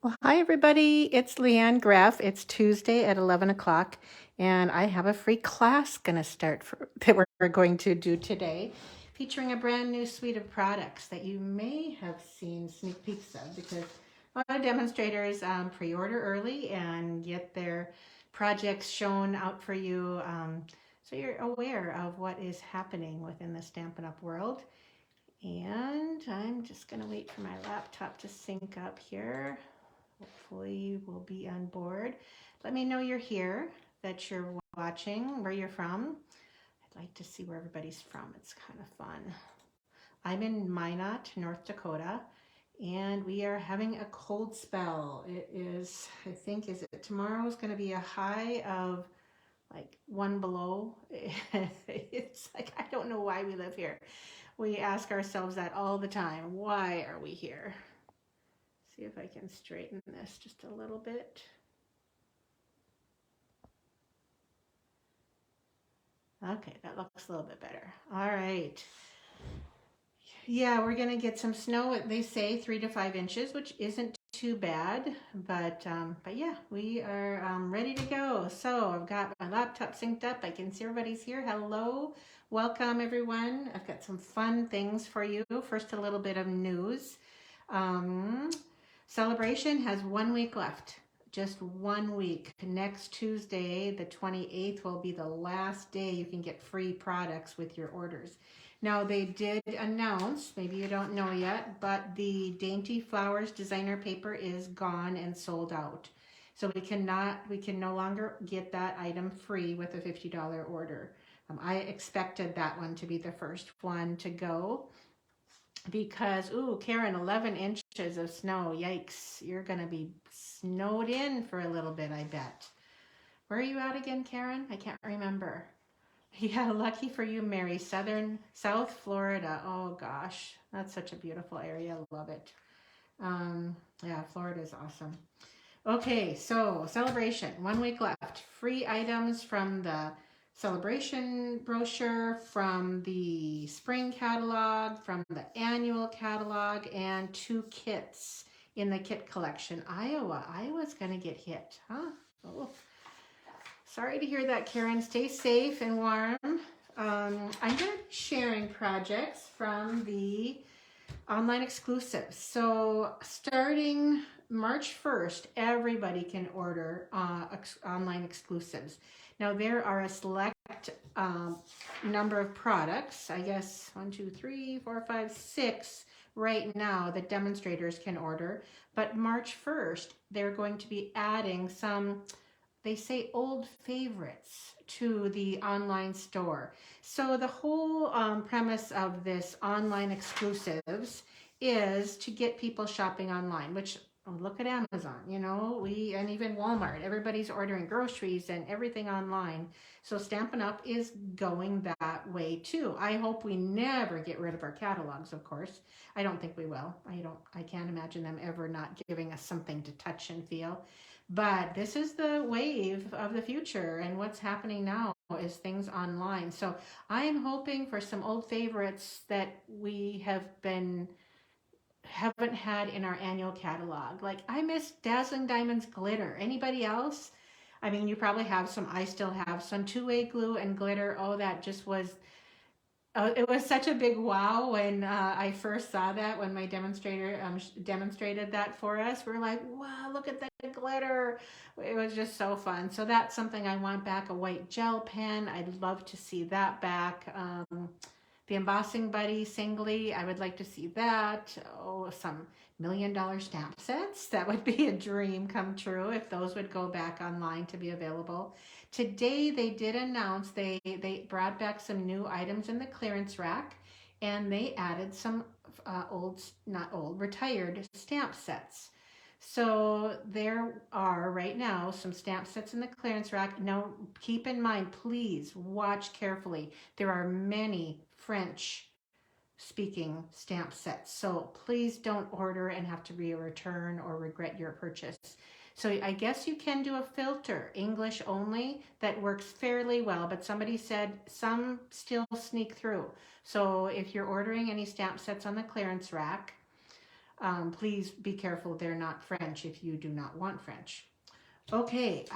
Well, hi everybody. It's Leanne Graff. It's Tuesday at 11 o'clock, and I have a free class going to start that we're going to do today, featuring a brand new suite of products that you may have seen sneak peeks of because a lot of demonstrators pre-order early and get their projects shown out for you, so you're aware of what is happening within the Stampin' Up! World. And I'm just going to wait for my laptop to sync up here. Hopefully you will be on board. Let me know you're here, that you're watching, where you're from. I'd like to see where everybody's from. It's kind of fun. I'm in Minot, North Dakota, and we are having a cold spell. It is, I think, tomorrow is going to be a high of like 1 below. It's like, I don't know why we live here. We ask ourselves that all the time. Why are we here? See if I can straighten this just a little bit. Okay, that looks a little bit better. All right. Yeah, we're gonna get some snow. They say 3 to 5 inches, which isn't too bad. But yeah, we are ready to go. So I've got my laptop synced up. I can see everybody's here. Hello, welcome everyone. I've got some fun things for you. First, a little bit of news. Um, Celebration has 1 week left. Just 1 week. Next Tuesday, the 28th, will be the last day you can get free products with your orders. Now, they did announce, maybe you don't know yet, but the Dainty Flowers designer paper is gone and sold out. So we can no longer get that item free with a $50 order. I expected that one to be the first one to go because, ooh, Karen, 11 inches of snow. Yikes. You're going to be snowed in for a little bit, I bet. Where are you at again, Karen? I can't remember. Yeah, lucky for you, Mary. South Florida. Oh gosh, that's such a beautiful area. Love it. Yeah, Florida is awesome. Okay, so celebration. 1 week left. Free items from the celebration brochure, from the spring catalog, from the annual catalog, and 2 kits in the kit collection. Iowa's gonna get hit, huh? Oh. Sorry to hear that, Karen. Stay safe and warm. I'm going to be sharing projects from the online exclusives. So starting March 1st, everybody can order online exclusives. Now there are a select number of products, I guess 1, 2, 3, 4, 5, 6 right now that demonstrators can order. But March 1st, they're going to be adding some, they say, old favorites to the online store. So the whole premise of this online exclusives is to get people shopping online, which, look at Amazon, and even Walmart, everybody's ordering groceries and everything online. So Stampin' Up! Is going that way too. I hope we never get rid of our catalogs, of course. I don't think we will. I can't imagine them ever not giving us something to touch and feel. But this is the wave of the future, and what's happening now is things online. So I am hoping for some old favorites that we haven't had in our annual catalog. Like, I miss Dazzling Diamonds glitter. Anybody else? I mean, you probably have some. I still have some 2-way glue and glitter. Oh, that just was, it was such a big wow when I first saw that, when my demonstrator demonstrated that for us. We're like, wow, look at that glitter. It was just so fun. So that's something I want back, a white gel pen. I'd love to see that back. The Embossing Buddy singly, I would like to see that. Oh, some $1,000,000 stamp sets. That would be a dream come true if those would go back online to be available. Today they did announce they brought back some new items in the clearance rack, and they added some retired stamp sets. So there are right now some stamp sets in the clearance rack. Now keep in mind, please watch carefully. There are many French speaking stamp sets. So please don't order and have to return or regret your purchase. So I guess you can do a filter, English only, that works fairly well, but somebody said some still sneak through. So if you're ordering any stamp sets on the clearance rack, Please be careful, they're not French if you do not want French. Okay,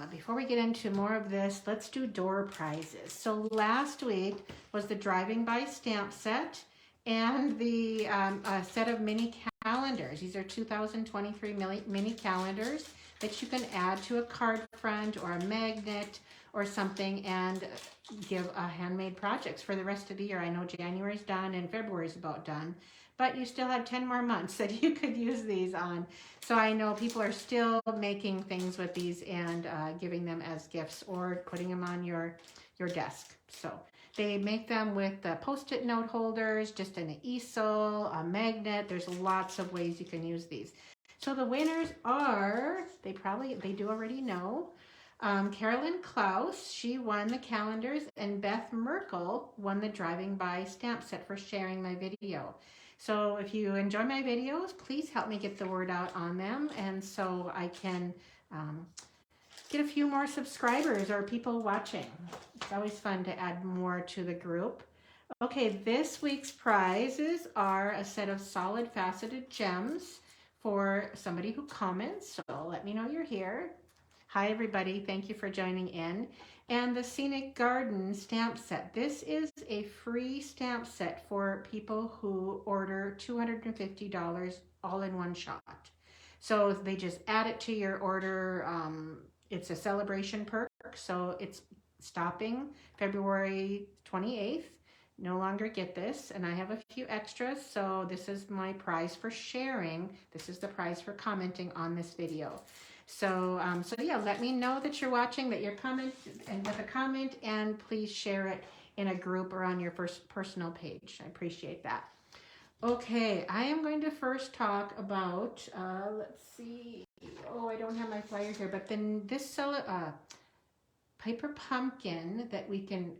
before we get into more of this, let's do door prizes. So last week was the driving by stamp set and the set of mini calendars. These are 2023 mini calendars that you can add to a card front or a magnet or something and give handmade projects for the rest of the year. I know January's done and February's about done, but you still have 10 more months that you could use these on. So I know people are still making things with these and giving them as gifts or putting them on your desk. So they make them with the Post-it note holders, just an easel, a magnet. There's lots of ways you can use these. So the winners are, they do already know. Carolyn Klaus, she won the calendars, and Beth Merkel won the driving by stamp set for sharing my video. So if you enjoy my videos, please help me get the word out on them, and so I can get a few more subscribers or people watching. It's always fun to add more to the group. Okay, this week's prizes are a set of solid faceted gems for somebody who comments, so let me know you're here. Hi everybody, thank you for joining in. And the Scenic Garden stamp set. This is a free stamp set for people who order $250 all in one shot. So they just add it to your order. It's a celebration perk, so it's stopping February 28th. No longer get this, and I have a few extras, so this is my prize for sharing. This is the prize for commenting on this video. So yeah, let me know that you're watching, that you're with a comment, and please share it in a group or on your personal page. I appreciate that. Okay, I am going to first talk about, let's see, oh, I don't have my flyer here, but then this paper pumpkin that we can,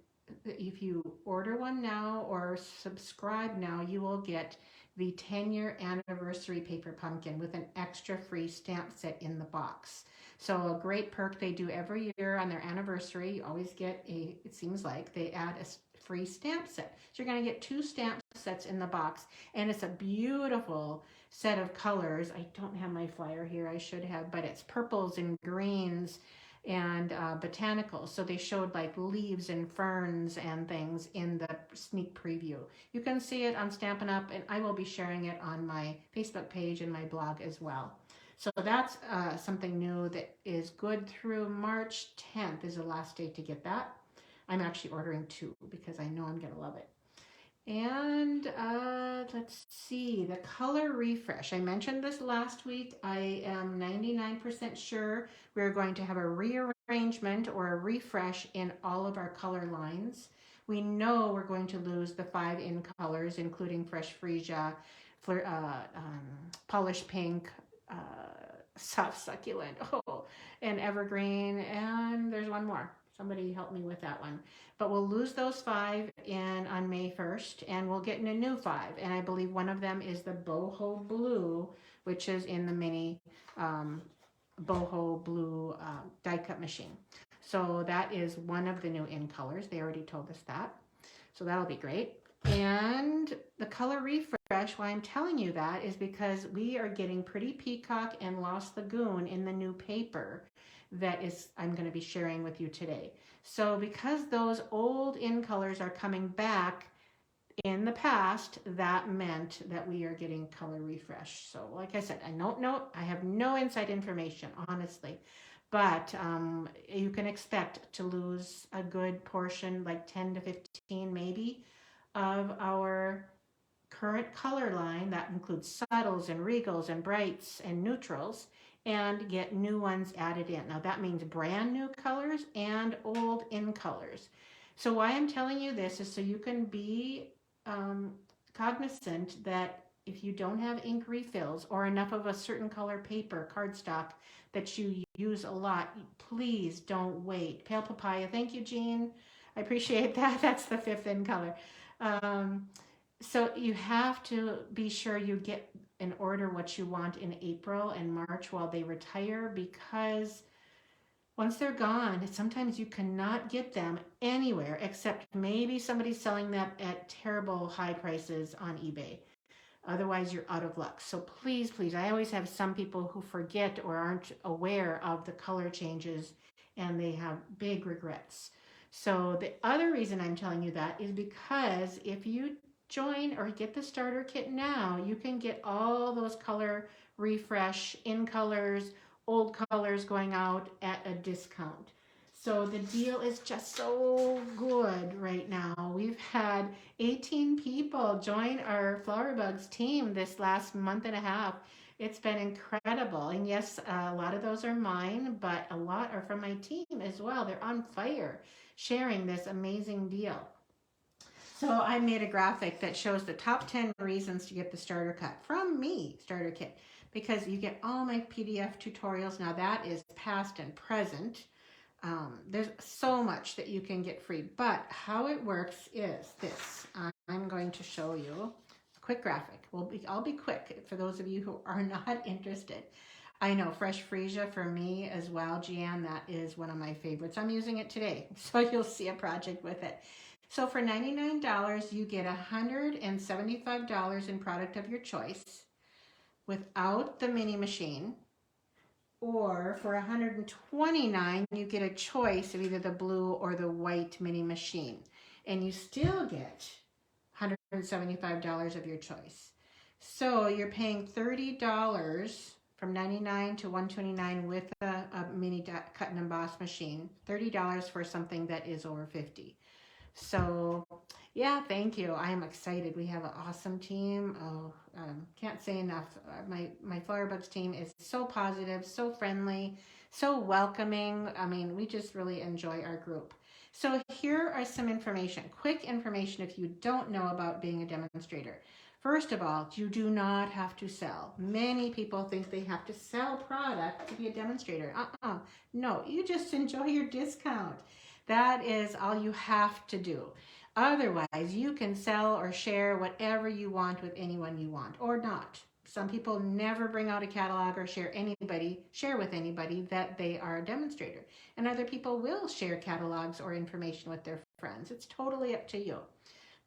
if you order one now or subscribe now, you will get the 10-year anniversary paper pumpkin with an extra free stamp set in the box. So a great perk they do every year on their anniversary. You always get it seems like they add a free stamp set. So you're going to get 2 stamp sets in the box, and it's a beautiful set of colors. I don't have my flyer here, I should have, but it's purples and greens and botanicals. So they showed like leaves and ferns and things in the sneak preview. You can see it on Stampin' Up, and I will be sharing it on my Facebook page and my blog as well. So that's something new that is good through March 10th is the last day to get that. I'm actually ordering 2 because I know I'm gonna love it. And let's see, the color refresh. I mentioned this last week. I am 99% sure we're going to have a rearrangement or a refresh in all of our color lines. We know we're going to lose the 5 in colors, including Fresh Freesia, Polished Pink, Soft Succulent, and Evergreen, and there's one more. Somebody help me with that one. But we'll lose those 5 on May 1st, and we'll get in a new 5. And I believe one of them is the Boho Blue, which is in the mini Boho Blue die cut machine. So that is one of the new in colors. They already told us that. So that'll be great. And the color refresh, why I'm telling you that is because we are getting Pretty Peacock and Lost Lagoon in the new paper that is I'm going to be sharing with you today. So because those old in colors are coming back in the past, that meant that we are getting color refresh. So like I said, I have no inside information, honestly, but you can expect to lose a good portion, like 10 to 15 maybe, of our current color line. That includes subtles and regals and brights and neutrals, and get new ones added in. Now that means brand new colors and old in colors. So why I'm telling you this is so you can be cognizant that if you don't have ink refills or enough of a certain color paper, cardstock, that you use a lot, please don't wait. Pale Papaya, thank you, Jean. I appreciate that. That's the 5th in color. So you have to be sure you get and order what you want in April and March while they retire, because once they're gone, sometimes you cannot get them anywhere except maybe somebody's selling them at terrible high prices on eBay. Otherwise, you're out of luck. So please, please, I always have some people who forget or aren't aware of the color changes and they have big regrets. So the other reason I'm telling you that is because if you join or get the starter kit now, you can get all those color refresh in colors, old colors going out at a discount. So the deal is just so good right now. We've had 18 people join our Flower Bugs team this last month and a half. It's been incredible. And yes, a lot of those are mine, but a lot are from my team as well. They're on fire sharing this amazing deal. So I made a graphic that shows the top 10 reasons to get the starter kit from me, starter kit, because you get all my PDF tutorials. Now that is past and present. There's so much that you can get free, but how it works is this. I'm going to show you a quick graphic. I'll be quick for those of you who are not interested. I know fresh freesia for me as well, Gianne, that is one of my favorites. I'm using it today, so you'll see a project with it. So for $99, you get $175 in product of your choice without the mini machine. Or for $129, you get a choice of either the blue or the white mini machine. And you still get $175 of your choice. So you're paying $30 from $99 to $129 with a mini cut and emboss machine. $30 for something that is over $50. So yeah, thank you. I am excited. We have an awesome team. Oh, can't say enough. My Flower Bugs team is so positive, so friendly, so welcoming. I mean, we just really enjoy our group. So here are some information, quick information if you don't know about being a demonstrator. First of all, you do not have to sell. Many people think they have to sell product to be a demonstrator. No, you just enjoy your discount. That is all you have to do. Otherwise, you can sell or share whatever you want with anyone you want, or not. Some people never bring out a catalog or share with anybody that they are a demonstrator. And other people will share catalogs or information with their friends. It's totally up to you.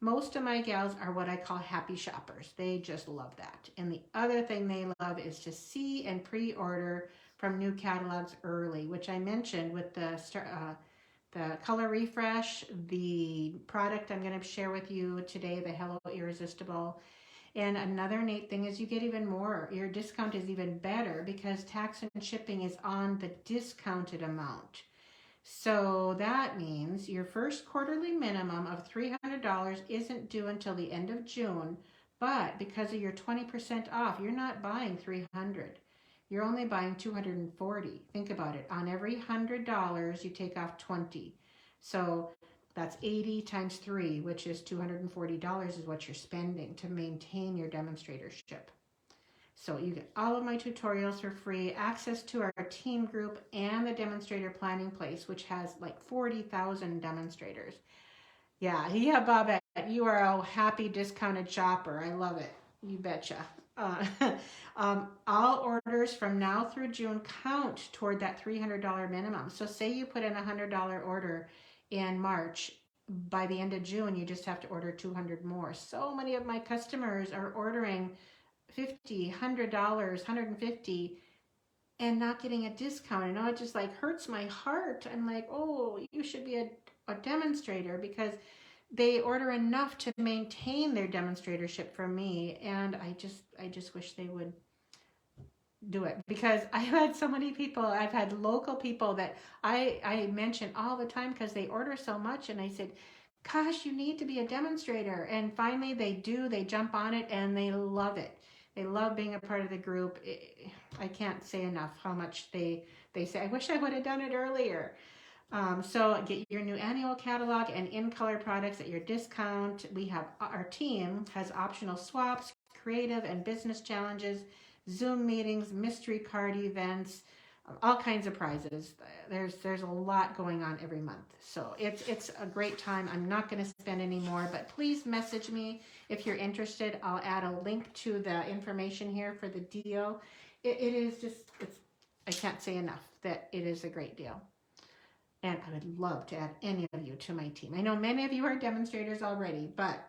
Most of my gals are what I call happy shoppers. They just love that. And the other thing they love is to see and pre-order from new catalogs early, which I mentioned with the color refresh, the product I'm going to share with you today, the Hello Irresistible. And another neat thing is you get even more. Your discount is even better because tax and shipping is on the discounted amount. So that means your first quarterly minimum of $300 isn't due until the end of June, but because of your 20% off, you're not buying $300. You're only buying $240. Think about it. On every $100, you take off 20. So that's 80 times 3, which is $240 is what you're spending to maintain your demonstratorship. So you get all of my tutorials for free, access to our team group and the demonstrator planning place, which has like 40,000 demonstrators. Yeah, Bobette, you are a happy discounted shopper. I love it. You betcha. All orders from now through June count toward that $300 minimum. So say you put in a $100 order in March, by the end of June, you just have to order 200 more. So many of my customers are ordering $50, $100, $150 and not getting a discount. And it just like hurts my heart. I'm like, oh, you should be a demonstrator, because they order enough to maintain their demonstratorship from me, and I just wish they would do it, because I've had so many people. I've had local people that I mention all the time because they order so much, and I said, gosh, you need to be a demonstrator. And finally they do. They jump on it and they love it. They love being a part of the group. I can't say enough how much they say, I wish I would have done it earlier. So get your new annual catalog and in-color products at your discount. Our team has optional swaps, creative and business challenges, Zoom meetings, mystery card events, all kinds of prizes. There's a lot going on every month. So it's a great time. I'm not going to spend any more, but please message me if you're interested. I'll add a link to the information here for the deal. It is just, I can't say enough that it is a great deal. And I would love to add any of you to my team. I know many of you are demonstrators already, but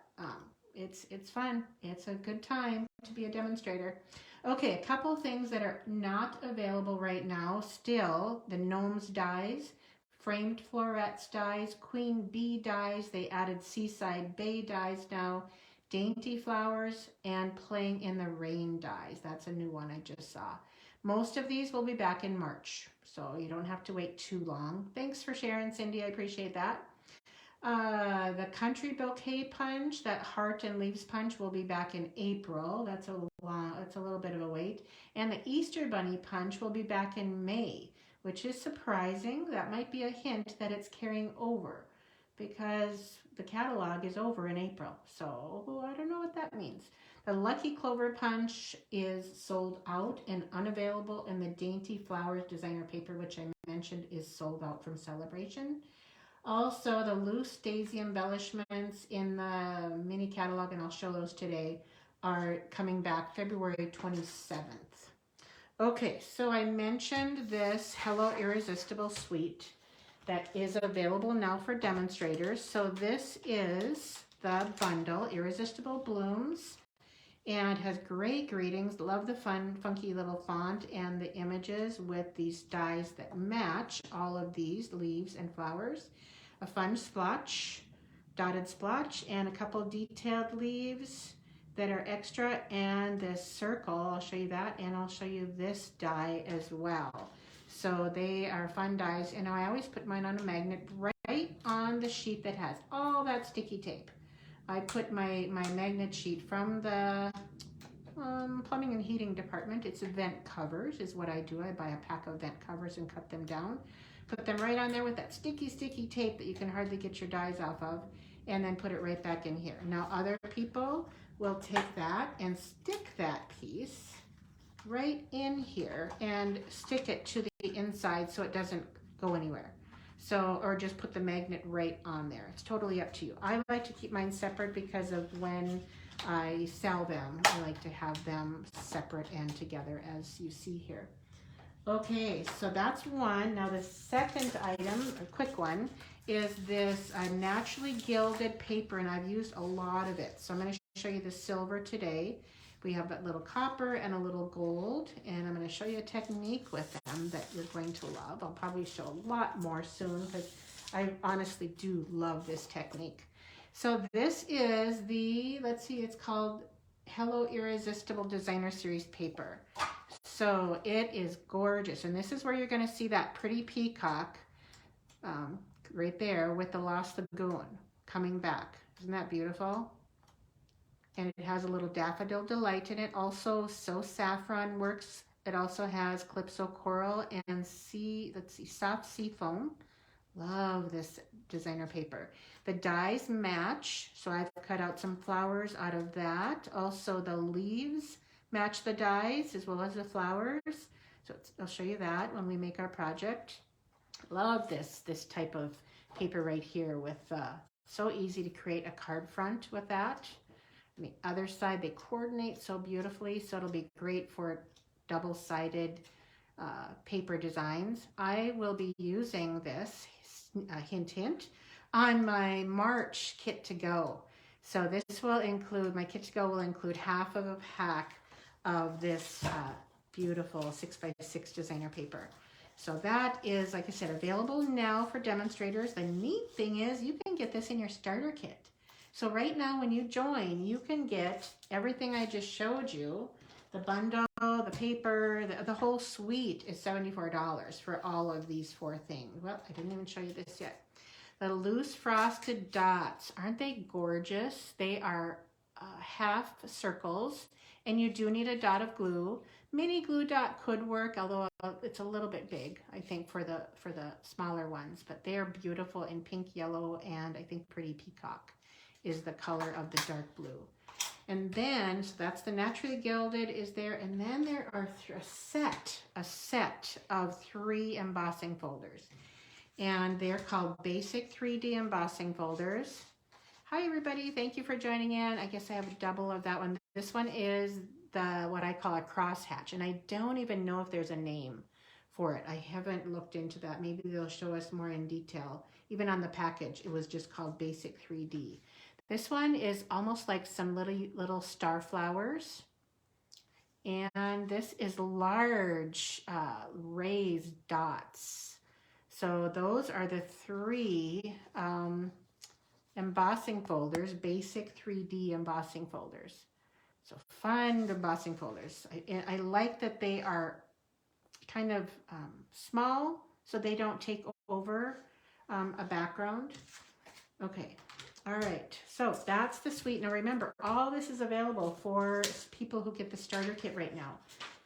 It's fun. It's a good time to be a demonstrator. Okay, a couple things that are not available right now still. The Gnomes dies, Framed Florets dies, Queen Bee dies. They added Seaside Bay dies now. Dainty Flowers and Playing in the Rain dies. That's a new one I just saw. Most of these will be back in March, so you don't have to wait too long. Thanks for sharing, Cindy. I appreciate that. The Country Bouquet Punch, that Heart and Leaves Punch, will be back in April. That's a little bit of a wait. And the Easter Bunny Punch will be back in May, which is surprising. That might be a hint that it's carrying over because the catalog is over in April. So I don't know what that means. The Lucky Clover Punch is sold out and unavailable, and the Dainty Flowers designer paper, which I mentioned, is sold out from Celebration. Also, the loose daisy embellishments in the mini catalog, and I'll show those today, are coming back February 27th. Okay, so I mentioned this Hello Irresistible suite that is available now for demonstrators. So this is the bundle, Irresistible Blooms, and has great greetings. Love the fun, funky little font and the images with these dies that match all of these leaves and flowers. A fun splotch, dotted splotch, and a couple detailed leaves that are extra, and this circle, I'll show you that, and I'll show you this die as well. So they are fun dies, and I always put mine on a magnet right on the sheet that has all that sticky tape. I put my magnet sheet from the plumbing and heating department. It's vent covers is what I do. I buy a pack of vent covers and cut them down. Put them right on there with that sticky tape that you can hardly get your dies off of, and then put it right back in here. Now other people will take that and stick that piece right in here and stick it to the inside so it doesn't go anywhere. So, or just put the magnet right on there. It's totally up to you. I like to keep mine separate because of when I sell them. I like to have them separate and together, as you see here. Okay, so that's one. Now the second item, a quick one, is this naturally gilded paper, and I've used a lot of it. So I'm going to show you the silver today. We have that little copper and a little gold, and I'm going to show you a technique with them that you're going to love. I'll probably show a lot more soon because I honestly do love this technique. So this is the, let's see, it's called Hello Irresistible Designer Series paper. So it is gorgeous, and this is where you're going to see that pretty peacock right there with the Lost Lagoon coming back. Isn't that beautiful? And it has a little Daffodil Delight in it. Also, So Saffron works. It also has Calypso Coral and Soft Sea Foam. Love this designer paper. The dies match, so I've cut out some flowers out of that. Also, the leaves match the dies as well as the flowers. So I'll show you that when we make our project. Love this type of paper right here with so easy to create a card front with that. On the other side, they coordinate so beautifully, so it'll be great for double-sided paper designs. I will be using this, hint, hint, on my March kit to go. So this will include, my kit to go will include half of a pack of this beautiful 6x6 designer paper. So that is, like I said, available now for demonstrators. The neat thing is you can get this in your starter kit. So right now when you join, you can get everything I just showed you. The bundle, the paper, the whole suite is $74 for all of these 4 things. Well, I didn't even show you this yet. The loose frosted dots, aren't they gorgeous? They are half circles, and you do need a dot of glue. Mini glue dot could work, although it's a little bit big, I think, for the smaller ones. But they are beautiful in pink, yellow, and I think pretty peacock is the color of the dark blue. And then, so that's the naturally gilded is there, and then there are a set of 3 embossing folders. And they're called Basic 3D Embossing Folders. Hi everybody, thank you for joining in. I guess I have a double of that one. This one is what I call a crosshatch, and I don't even know if there's a name for it. I haven't looked into that. Maybe they'll show us more in detail. Even on the package, it was just called Basic 3D. This one is almost like some little star flowers. And this is large raised dots. So those are the three embossing folders, basic 3D embossing folders. So fun embossing folders. I like that they are kind of small so they don't take over a background. Okay, all right, so that's the suite. Now remember, all this is available for people who get the starter kit right now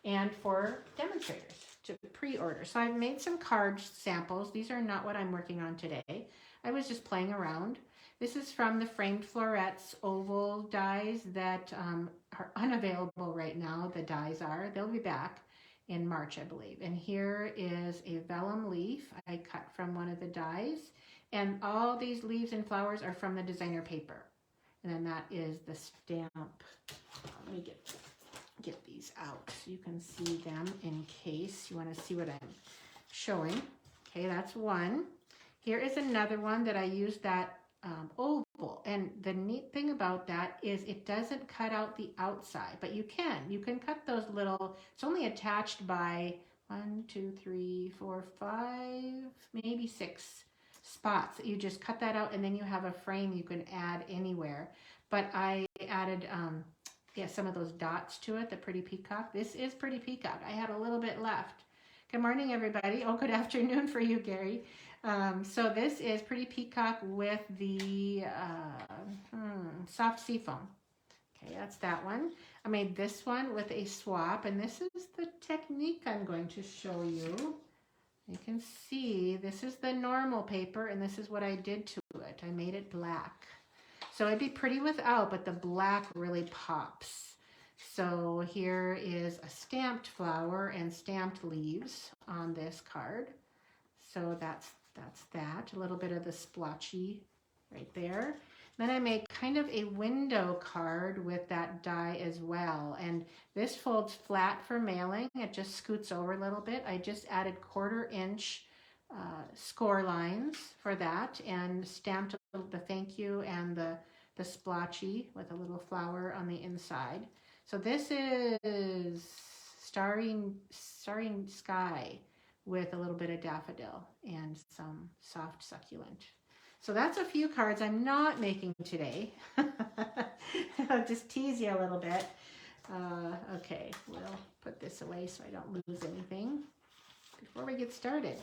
and for demonstrators to pre-order. So I've made some card samples. These are not what I'm working on today. I was just playing around. This is from the Framed Florets oval dies that are unavailable right now. The dies are. They'll be back in March, I believe. And here is a vellum leaf I cut from one of the dies. And all these leaves and flowers are from the designer paper. And then that is the stamp. Let me get these out so you can see them in case you want to see what I'm showing. Okay, that's one. Here is another one that I used that oval. And the neat thing about that is it doesn't cut out the outside, but you can cut those little, it's only attached by 1, 2, 3, 4, 5, maybe 6 spots. You just cut that out and then you have a frame you can add anywhere. But I added some of those dots to it, the pretty peacock. This is pretty peacock. I had a little bit left. Good morning, everybody. Oh, good afternoon for you, Gary. So this is pretty peacock with the soft seafoam. Okay, that's that one. I made this one with a swap, and this is the technique I'm going to show you. You can see this is the normal paper, and this is what I did to it. I made it black. So it'd be pretty without, but the black really pops. So here is a stamped flower and stamped leaves on this card. So that's that. A little bit of the splotchy right there. Then I made kind of a window card with that die as well. And this folds flat for mailing. It just scoots over a little bit. I just added 1/4 inch score lines for that and stamped the thank you and the splotchy with a little flower on the inside. So this is starry sky with a little bit of daffodil and some soft succulent. So that's a few cards I'm not making today. I'll just tease you a little bit. Okay, we'll put this away so I don't lose anything before we get started.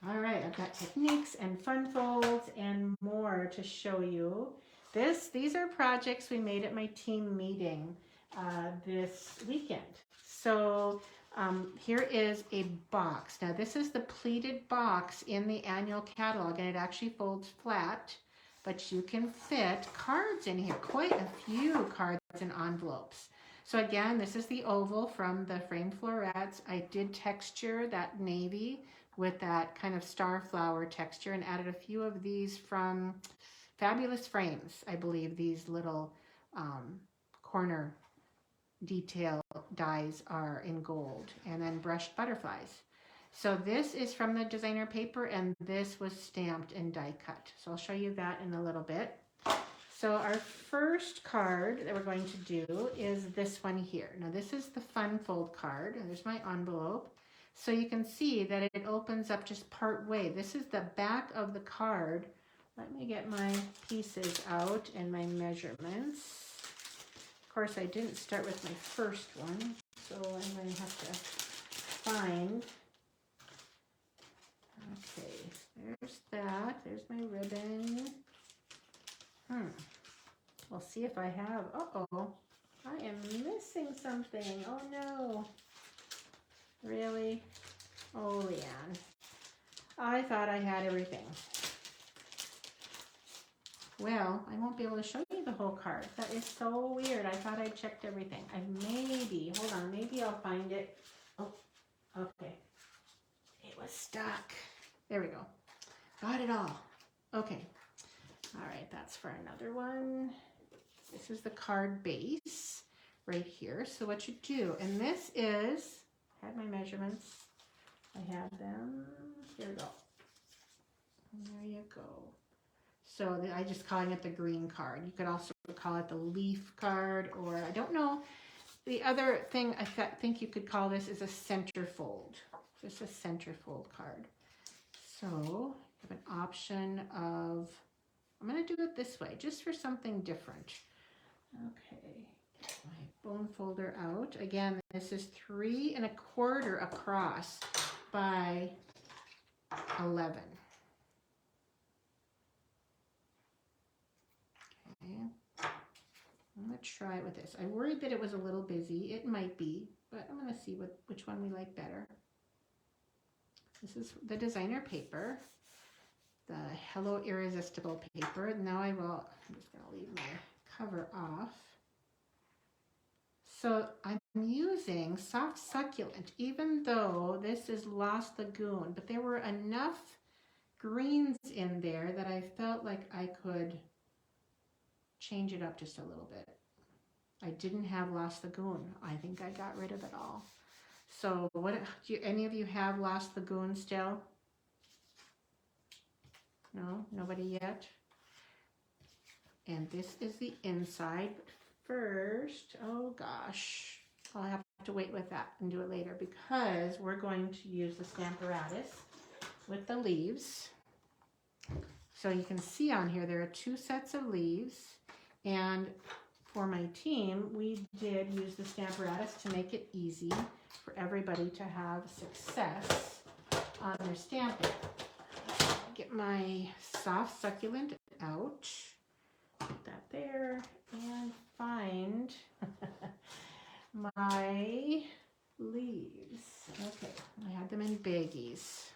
All right, I've got techniques and fun folds and more to show you. These are projects we made at my team meeting this weekend. So here is a box. Now this is the pleated box in the annual catalog, and it actually folds flat, but you can fit cards in here, quite a few cards and envelopes. So again, this is the oval from the Framed Florets. I did texture that navy with that kind of star flower texture and added a few of these from Fabulous Frames. I believe these little corner detail dies are in gold, and then brushed butterflies. So this is from the designer paper, and this was stamped and die cut. So I'll show you that in a little bit. So our first card that we're going to do is this one here. Now this is the fun fold card, and there's my envelope. So you can see that it opens up just part way. This is the back of the card. Let me get my pieces out and my measurements. Of course, I didn't start with my first one, so I'm going to have to find. Okay, there's that. There's my ribbon. We'll see if I have. Uh-oh, I am missing something. Oh, no. Really? Oh, Leanne. I thought I had everything. Well, I won't be able to show you the whole card. That is so weird. I thought I checked everything. Hold on, maybe I'll find it. Oh, okay. It was stuck. There we go. Got it all. Okay. All right, that's for another one. This is the card base right here. So what you do, and this is, I had my measurements. I have them. Here we go. And there you go. So I just calling it the green card. You could also call it the leaf card, or I don't know. The other thing I think you could call this is a centerfold. Just a centerfold card. So you have an option of, I'm going to do it this way, just for something different. Okay, get my bone folder out. Again, this is 3 1/4 across by 11. Okay, I'm going to try it with this. I worried that it was a little busy. It might be, but I'm going to see which one we like better. This is the designer paper, the Hello Irresistible paper. Now I'm just going to leave my cover off. So I'm using Soft Succulent, even though this is Lost Lagoon, but there were enough greens in there that I felt like I could change it up just a little bit. I didn't have Lost Lagoon. I think I got rid of it all. So any of you have Lost Lagoon still? No, nobody yet? And this is the inside. But first, oh gosh, I'll have to wait with that and do it later because we're going to use the Stamparatus with the leaves. So you can see on here there are 2 sets of leaves, and for my team we did use the Stamparatus to make it easy for everybody to have success on their stamping. Get my Soft Succulent out, put that there, and find my leaves. Okay, I had them in baggies.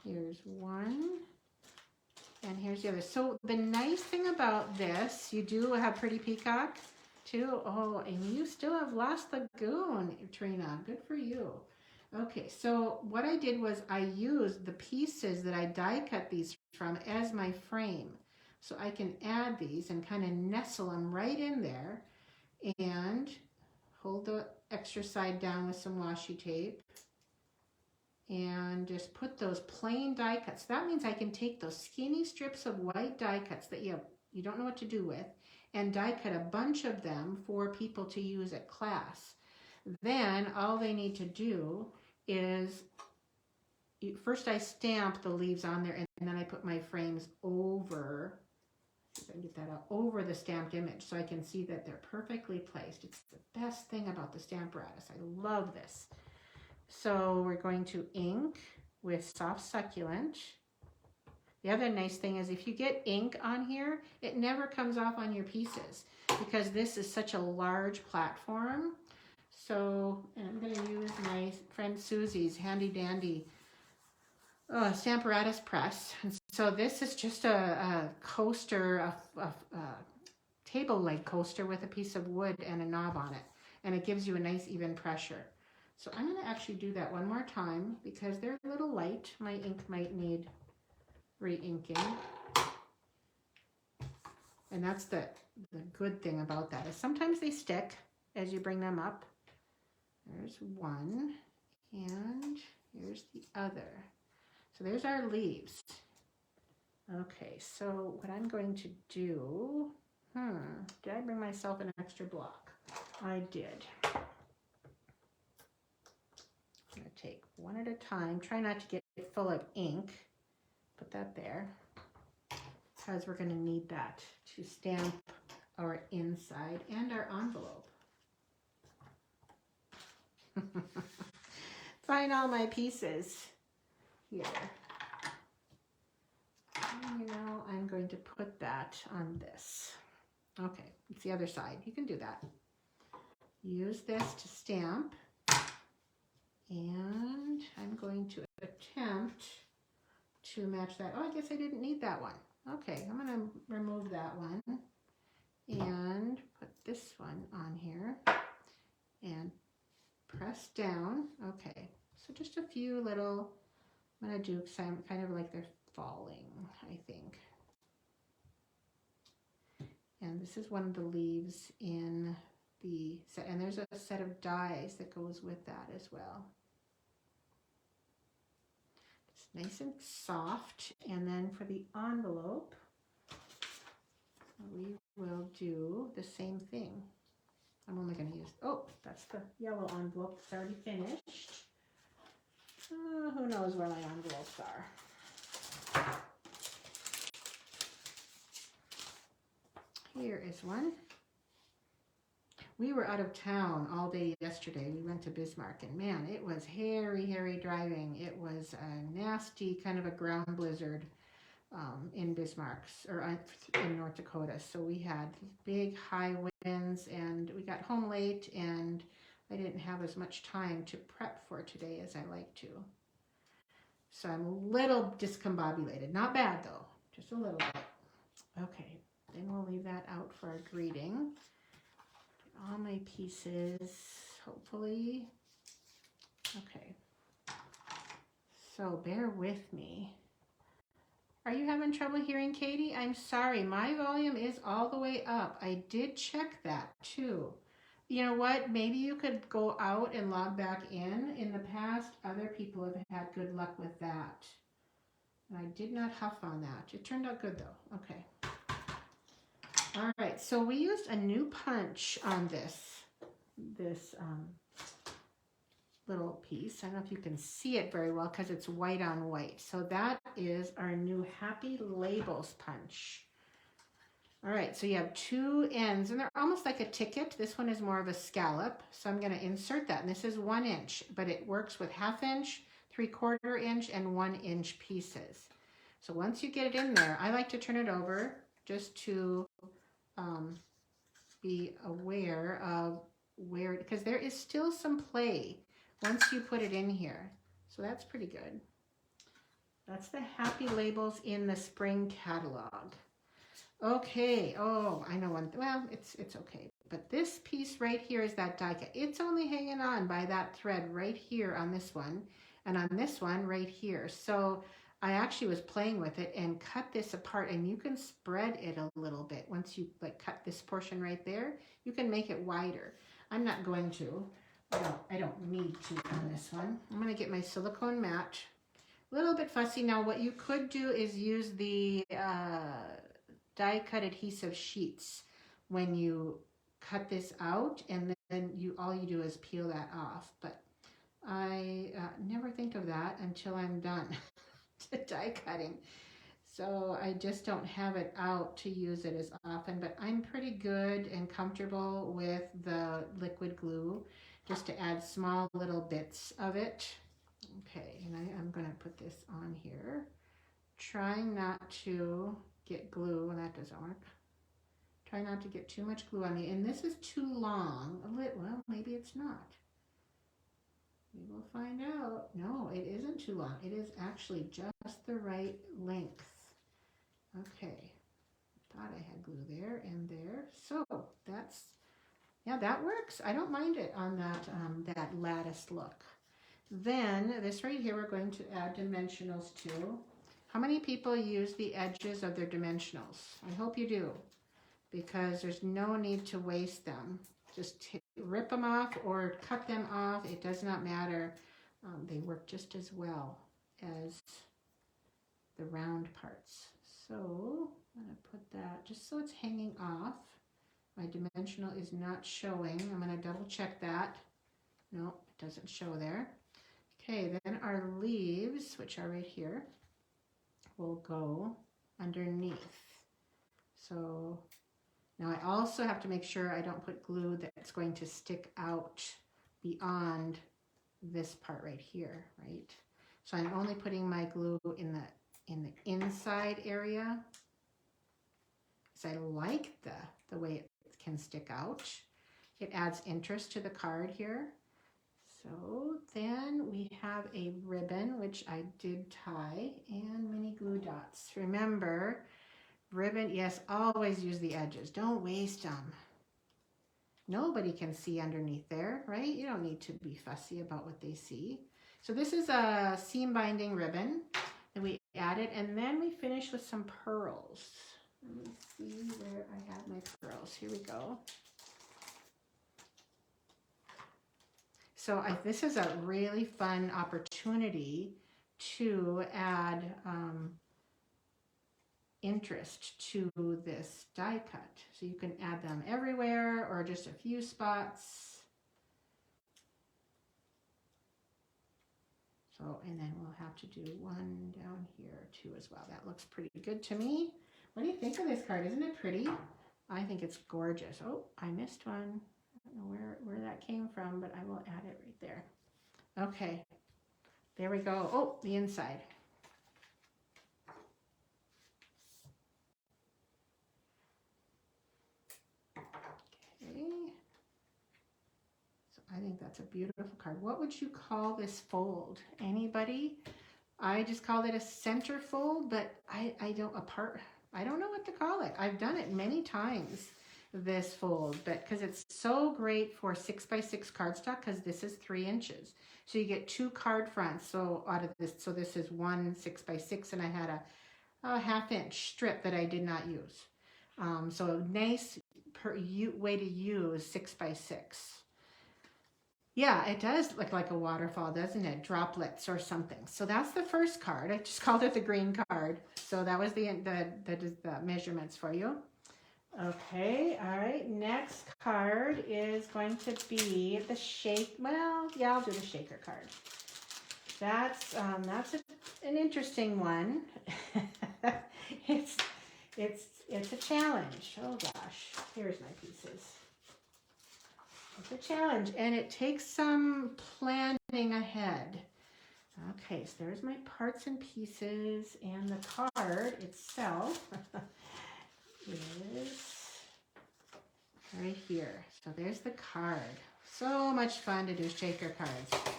Here's one, and here's the other. So the nice thing about this, you do have Pretty Peacock too. Oh, and you still have Lost Lagoon, Trina. Good for you. Okay, so what I did was I used the pieces that I die cut these from as my frame. So I can add these and kind of nestle them right in there and hold the extra side down with some washi tape and just put those plain die cuts. That means I can take those skinny strips of white die cuts that you don't know what to do with and die cut a bunch of them for people to use at class. Then all they need to do is, first I stamp the leaves on there and then I put my frames over, if I can get that out, over the stamped image so I can see that they're perfectly placed. It's the best thing about the Stamparatus. I love this. So we're going to ink with Soft Succulent. The other nice thing is if you get ink on here, it never comes off on your pieces because this is such a large platform. So I'm going to use my friend Susie's handy dandy Stamparatus press. And so this is just a coaster, a table leg coaster with a piece of wood and a knob on it. And it gives you a nice even pressure. So I'm going to actually do that one more time because they're a little light. My ink might need re-inking. And that's the good thing about that is sometimes they stick as you bring them up. There's one, and here's the other. So there's our leaves. Okay, so what I'm going to do, did I bring myself an extra block? I did. I'm going to take one at a time. Try not to get it full of ink. Put that there because we're going to need that to stamp our inside and our envelope. Find all my pieces here. And, you know, I'm going to put that on this. Okay, it's the other side. You can do that. Use this to stamp. And I'm going to attempt to match that. Oh, I guess I didn't need that one. Okay, I'm going to remove that one and put this one on here and press down. Okay, so just a few little, I'm going to do kind of like they're falling, I think. And this is one of the leaves in the set, and there's a set of dies that goes with that as well. nice and soft. And then for the envelope, we will do the same thing. I'm only going to use, oh, that's the yellow envelope. It's already finished. Who knows where my envelopes are. Here is one. We were out of town all day yesterday. We went to Bismarck, and man, it was hairy driving. It was a nasty kind of a ground blizzard in Bismarck, or in North Dakota. So we had big high winds, and we got home late, and I didn't have as much time to prep for today as I like to. So I'm a little discombobulated. Not bad though, just a little bit. Okay, then we'll leave that out for our greeting. All my pieces, hopefully. Okay. So bear with me. Are you having trouble hearing Katie? I'm sorry, my volume is all the way up. I did check that too. You know what? Maybe you could go out and log back in. In the past, other people have had good luck with that. And I did not huff on that. It turned out good though. Okay. All right, so we used a new punch on this little piece. I don't know if you can see it very well because it's white on white. So that is our new Happy Labels punch. All right, so you have two ends, and they're almost like a ticket. This one is more of a scallop, so I'm going to insert that. And this is 1 inch, but it works with 1/2 inch, 3/4 inch, and 1 inch pieces. So once you get it in there, I like to turn it over just to be aware of where, because there is still some play once you put it in here. So that's pretty good. That's the Happy Labels in the spring catalog. Okay, oh, I know one, well, it's okay. But this piece right here is that die cut. It's only hanging on by that thread right here on this one, and on this one right here. So I actually was playing with it and cut this apart, and you can spread it a little bit. Once you like cut this portion right there, you can make it wider. I'm not going to. I don't need to on this one. I'm going to get my silicone mat. A little bit fussy. Now what you could do is use the die cut adhesive sheets when you cut this out, and then all you do is peel that off. But I never think of that until I'm done die cutting. So I just don't have it out to use it as often, but I'm pretty good and comfortable with the liquid glue just to add small little bits of it. Okay, and I'm going to put this on here. Trying not to get glue, and that doesn't work. Try not to get too much glue on me. And this is too long. Well, maybe it's not. We will find out. No, it isn't too long. It is actually just the right length. Okay. Thought I had glue there and there. So that's, yeah, that works. I don't mind it on that lattice look. Then this right here, we're going to add dimensionals to. How many people use the edges of their dimensionals? I hope you do, because there's no need to waste them. Just rip them off or cut them off. It does not matter. They work just as well as the round parts. So I'm going to put that just so it's hanging off. My dimensional is not showing. I'm going to double check that. No, it doesn't show there. Okay, then our leaves, which are right here, will go underneath. So now I also have to make sure I don't put glue that's going to stick out beyond this part right here, right? So I'm only putting my glue in the inside area, because I like the way it can stick out. It adds interest to the card here. So then we have a ribbon, which I did tie, and mini glue dots. Remember, ribbon, yes, always use the edges. Don't waste them. Nobody can see underneath there, right? You don't need to be fussy about what they see. So this is a seam binding ribbon that we added, and then we finish with some pearls. Let me see where I have my pearls. Here we go. So this is a really fun opportunity to add interest to this die cut. So you can add them everywhere or just a few spots. So, and then we'll have to do one down here too as well. That looks pretty good to me. What do you think of this card? Isn't it pretty? I think it's gorgeous. Oh, I missed one. I don't know where that came from, but I will add it right there. Okay, there we go. Oh, the inside. Okay. So I think that's a beautiful card. What would you call this fold? Anybody? I just called it a center fold, but I don't know what to call it. I've done it many times, this fold, but because it's so great for 6x6 cardstock, because this is 3 inches. So you get 2 card fronts. So out of this, so this is 1 6x6, and I had a half-inch strip that I did not use. So a nice way to use 6x6. Yeah, it does look like a waterfall, doesn't it? Droplets or something. So that's the first card. I just called it the green card. So that was the measurements for you. Okay, all right. Next card is going to be the Well, yeah, I'll do the shaker card. That's an interesting one. It's a challenge. Oh gosh, here's my pieces. It's a challenge, and it takes some planning ahead. Okay, so there's my parts and pieces, and the card itself is right here. So there's the card. So much fun to do shaker cards.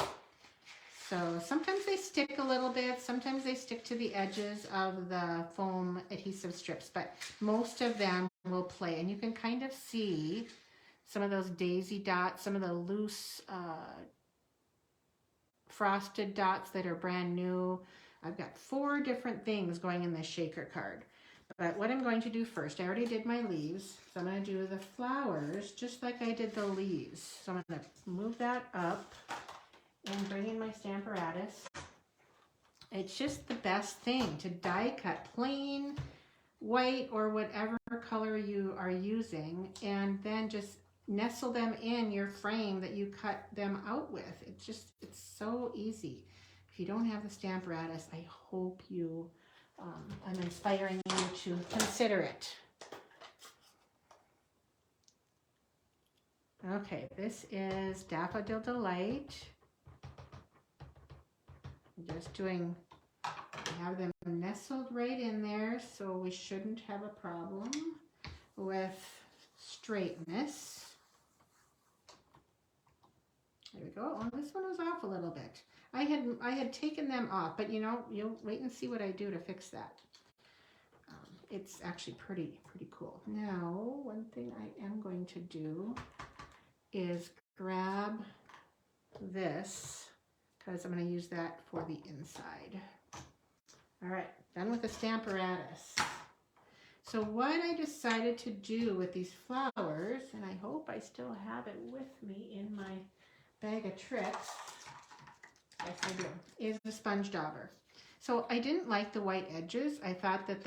So sometimes they stick a little bit, sometimes they stick to the edges of the foam adhesive strips, but most of them will play, and you can kind of see some of those daisy dots, some of the loose frosted dots that are brand new. I've got 4 different things going in this shaker card. But what I'm going to do first, I already did my leaves, so I'm going to do the flowers just like I did the leaves. So I'm going to move that up and bring in my Stamparatus. It's just the best thing to die cut plain white or whatever color you are using, and then just nestle them in your frame that you cut them out with. It's so easy. If you don't have the Stamparatus, I hope you, I'm inspiring you to consider it. Okay, this is Daffodil Delight. I'm just doing, I have them nestled right in there, so we shouldn't have a problem with straightness. There we go. Oh, this one was off a little bit. I had taken them off, but you'll wait and see what I do to fix that. It's actually pretty cool. Now, one thing I am going to do is grab this, because I'm going to use that for the inside. All right, done with the Stamparatus. So what I decided to do with these flowers, and I hope I still have it with me in my bag of tricks, yes I do, is the sponge dauber. So I didn't like the white edges. I thought that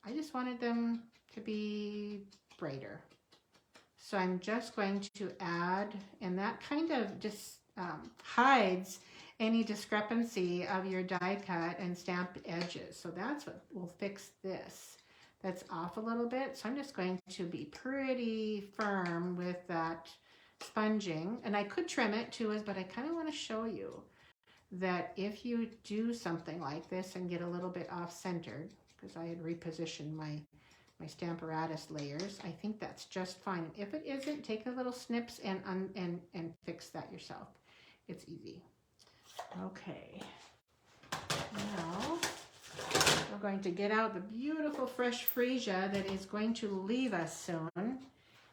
I just wanted them to be brighter. So I'm just going to add, and that kind of just hides any discrepancy of your die cut and stamp edges. So that's what will fix this. That's off a little bit. So I'm just going to be pretty firm with that sponging. And I could trim it too, but I kind of want to show you that if you do something like this and get a little bit off-centered, because I had repositioned my Stamparatus layers, I think that's just fine. If it isn't, take a little snips and fix that yourself. It's easy. Okay, now we're going to get out the beautiful fresh freesia that is going to leave us soon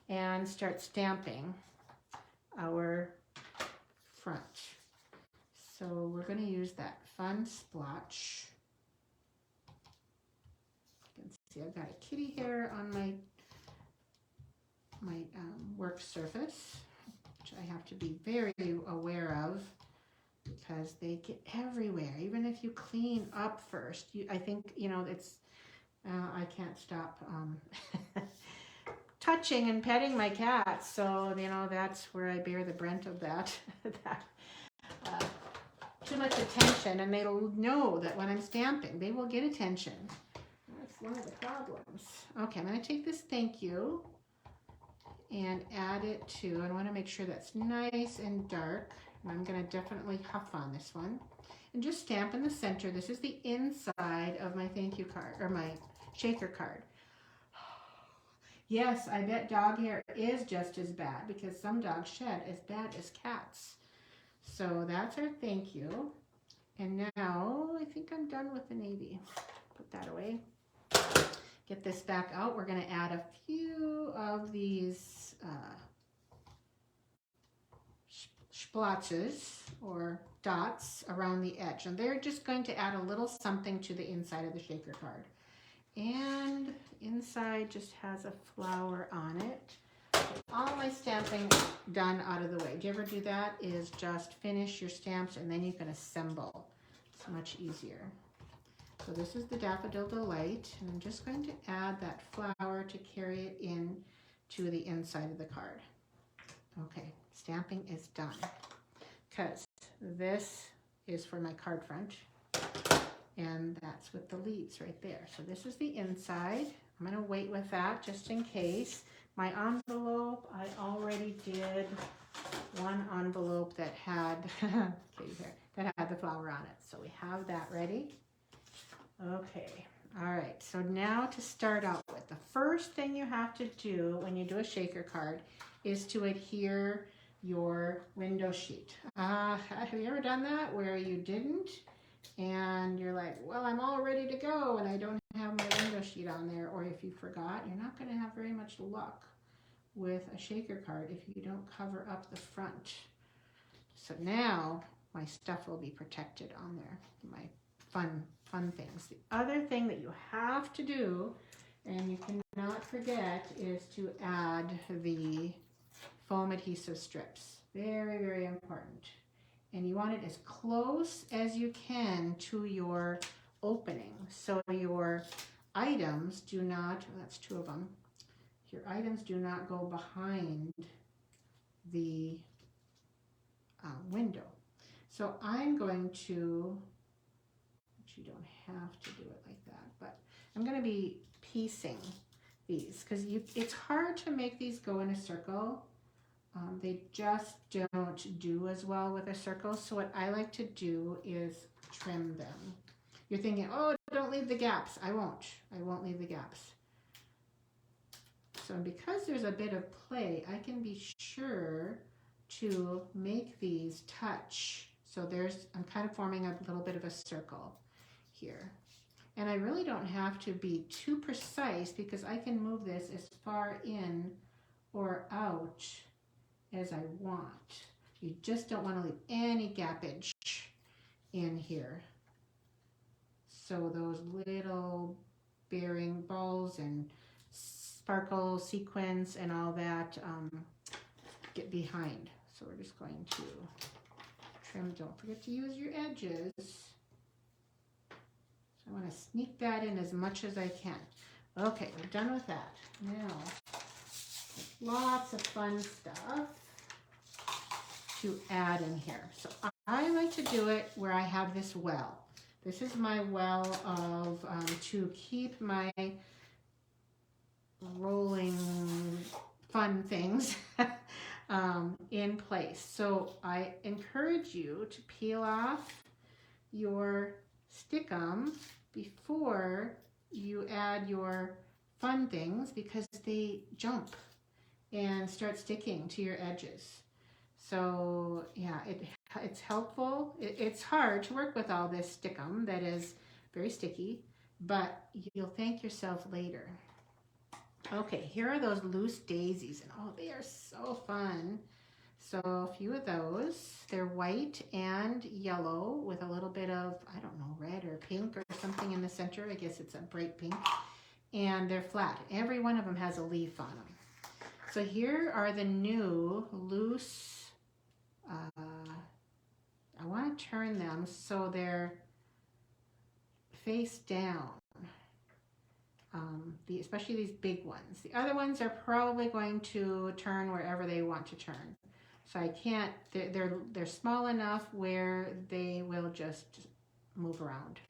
and start stamping our front. So we're going to use that fun splotch. You can see I've got a kitty hair on my work surface, which I have to be very aware of because they get everywhere. Even if you clean up first, I think, you know, it's, I can't stop touching and petting my cats. So, you know, that's where I bear the brunt of that, that too much attention. And they'll know that when I'm stamping, they will get attention. That's one of the problems. Okay, I'm going to take this thank you and add it to, I want to make sure that's nice and dark. And I'm going to definitely huff on this one. And just stamp in the center. This is the inside of my thank you card, or my shaker card. Yes, I bet dog hair is just as bad because some dogs shed as bad as cats. So that's our thank you. And now I think I'm done with the navy. Put that away. Get this back out. We're going to add a few of these splotches or dots around the edge. And they're just going to add a little something to the inside of the shaker card. And inside just has a flower on it. All my stamping done out of the way. Do you ever do that? Is just finish your stamps and then you can assemble. It's much easier. So this is the Daffodil Delight, and I'm just going to add that flower to carry it in to the inside of the card. Okay, stamping is done. Because this is for my card front, and that's with the leaves right there. So this is the inside. I'm going to wait with that just in case. My envelope, I already did one envelope that had that had the flower on it. So we have that ready. Okay, all right, so now to start out with, the first thing you have to do when you do a shaker card is to adhere your window sheet. Have you ever done that where you didn't? And you're like, well, I'm all ready to go and I don't have my window sheet on there. Or if you forgot, you're not going to have very much luck with a shaker card if you don't cover up the front. So now my stuff will be protected on there, my fun things. The other thing that you have to do, and you cannot forget, is to add the foam adhesive strips. Very, very important. And you want it as close as you can to your opening. So your items do not, that's two of them, your items do not go behind the window. So I'm going to, you don't have to do it like that, but I'm going to be piecing these because it's hard to make these go in a circle. They just don't do as well with a circle. So what I like to do is trim them. You're thinking, oh, don't leave the gaps. I won't leave the gaps. So because there's a bit of play, I can be sure to make these touch. So I'm kind of forming a little bit of a circle here. And I really don't have to be too precise because I can move this as far in or out as I want. You just don't want to leave any gappage in here. So those little bearing balls and sparkle sequins and all that get behind. So we're just going to trim. Don't forget to use your edges. I want to sneak that in as much as I can. Okay, we're done with that. Now, lots of fun stuff to add in here. So I like to do it where I have this well. This is my well of to keep my rolling fun things in place. So I encourage you to peel off your stickum before you add your fun things because they jump and start sticking to your edges. So yeah, it's helpful. It's hard to work with all this stickum that is very sticky, but you'll thank yourself later. Okay, here are those loose daisies, and oh, they are so fun. So a few of those. They're white and yellow with a little bit of, I don't know, red or pink or something in the center. I guess it's a bright pink. And they're flat. Every one of them has a leaf on them. So here are the new loose I want to turn them so they're face down. Especially these big ones. The other ones are probably going to turn wherever they want to turn. So I can't, they're small enough where they will just move around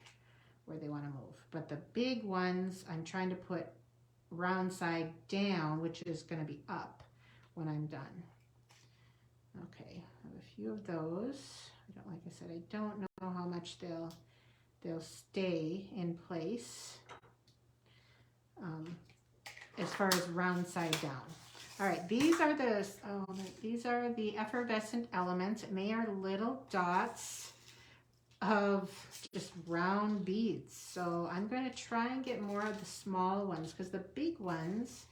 where they want to move. But the big ones, I'm trying to put round side down, which is going to be up when I'm done. Okay, I have a few of those. Like I said, I don't know how much they'll stay in place as far as round side down. All right, these are the effervescent elements, and they are little dots of just round beads. So I'm going to try and get more of the small ones because the big ones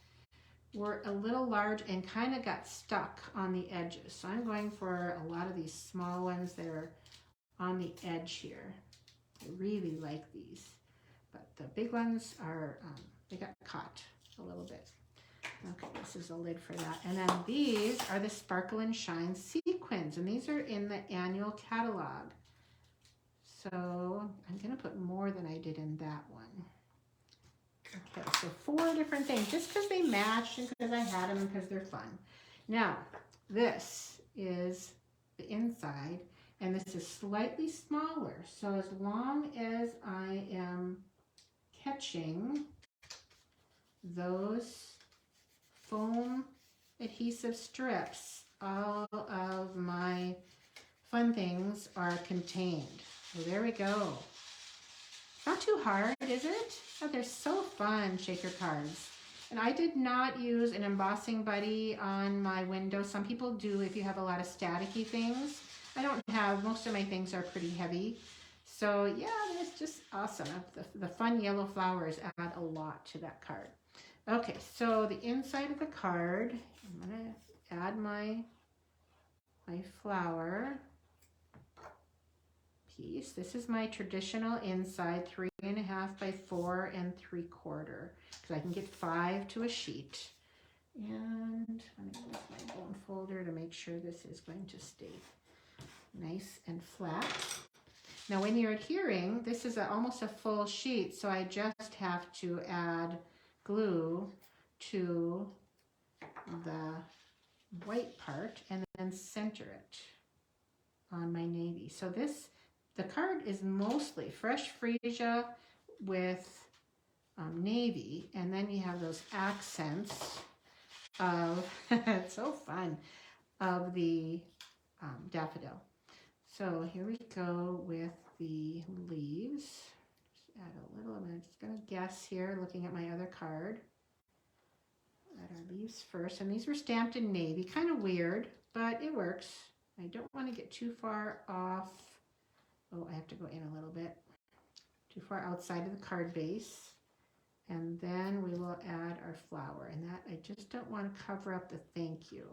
were a little large and kind of got stuck on the edges. So I'm going for a lot of these small ones that are on the edge here. I really like these, but the big ones are, they got caught a little bit. Okay, this is a lid for that. And then these are the Sparkle and Shine sequins, and these are in the annual catalog. So I'm going to put more than I did in that one. Okay, so 4 different things, just because they matched and because I had them and because they're fun. Now, this is the inside, and this is slightly smaller. So as long as I am catching those foam adhesive strips, all of my fun things are contained. So there we go. Not too hard, is it? Oh, they're so fun, shaker cards. And I did not use an embossing buddy on my window. Some people do if you have a lot of staticky things. I don't have, most of my things are pretty heavy. So yeah, it's just awesome. The fun yellow flowers add a lot to that card. Okay, so the inside of the card, I'm gonna add my flower piece. This is my traditional inside 3.5 by 4 3/4, because I can get 5 to a sheet. And let me use my bone folder to make sure this is going to stay nice and flat. Now when you're adhering, this is almost a full sheet, so I just have to add glue to the white part and then center it on my navy. So the card is mostly fresh freesia with navy, and then you have those accents of, it's so fun, of the daffodil. So here we go with the leaves. Just add a little, I'm just going to guess here, looking at my other card. Add our leaves first, and these were stamped in navy, kind of weird, but it works. I don't want to get too far off. Oh, I have to go in a little bit. Too far outside of the card base. And then we will add our flower, and that I just don't want to cover up the thank you.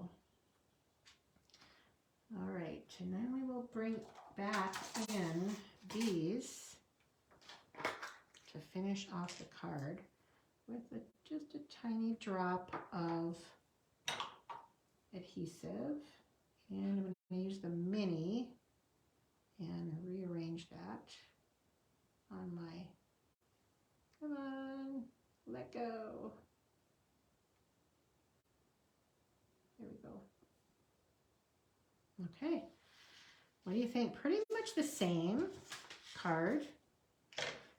All right, and then we will bring back in these to finish off the card with just a tiny drop of adhesive. And I'm going to use the mini and rearrange that on my, come on, let go. There we go. Okay, what do you think? Pretty much the same card.